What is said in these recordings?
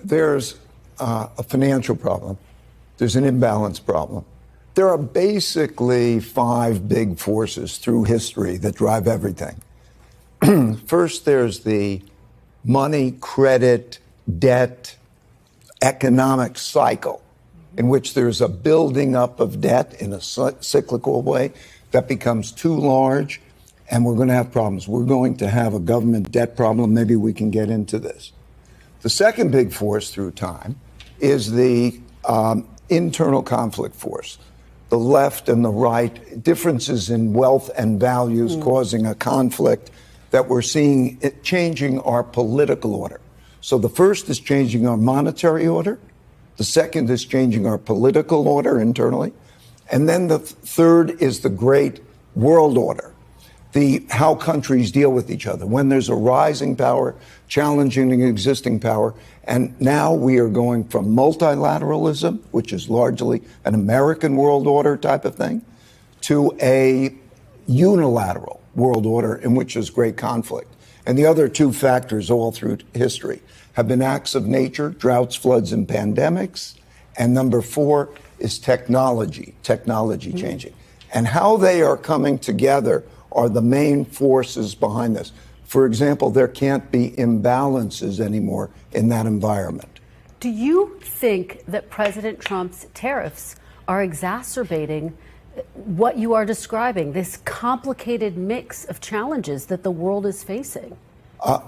there's a financial problem. There's an imbalance problem. There are basically 5 big forces through history that drive everything. First, there's the money, credit, debt, economic cycle in which there's a building up of debt in a cyclical way that becomes too large, and we're going to have problems. We're going to have a government debt problem. Maybe we can get into this. The second big force through time is the internal conflict force. The left and the right, differences in wealth and values causing a conflict that we're seeing it changing our political order. So the first is changing our monetary order. The second is changing our political order internally. And then the third is the great world order, how countries deal with each other. When there's a rising power, challenging an existing power. And now we are going from multilateralism, which is largely an American world order type of thing, to a unilateral world order in which there's great conflict. And the other 2 factors all through history have been acts of nature, droughts, floods, and pandemics. And number 4 is technology changing. And how they are coming together are the main forces behind this. For example, there can't be imbalances anymore in that environment. Do you think that President Trump's tariffs are exacerbating what you are describing, this complicated mix of challenges that the world is facing? I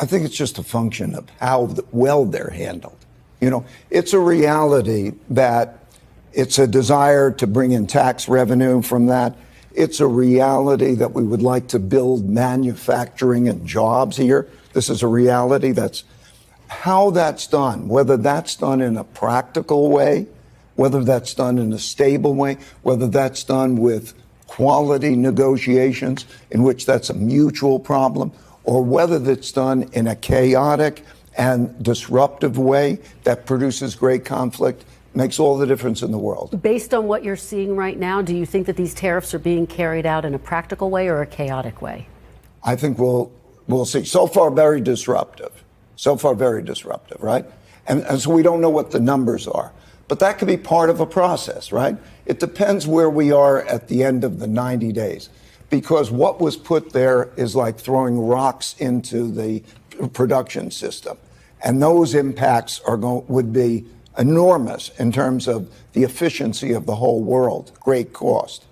think it's just a function of how well they're handled. You know, it's a reality that it's a desire to bring in tax revenue from that. It's a reality that we would like to build manufacturing and jobs here. This is a reality. That's how that's done, whether that's done in a practical way, whether that's done in a stable way, whether that's done with quality negotiations in which that's a mutual problem, or whether that's done in a chaotic and disruptive way that produces great conflict, makes all the difference in the world. Based on what you're seeing right now, do you think that these tariffs are being carried out in a practical way or a chaotic way? I think we'll see. So far, very disruptive. Right? And so we don't know what the numbers are. But that could be part of a process, right? It depends where we are at the end of the 90 days. Because what was put there is like throwing rocks into the production system. And those impacts would be enormous in terms of the efficiency of the whole world, great cost.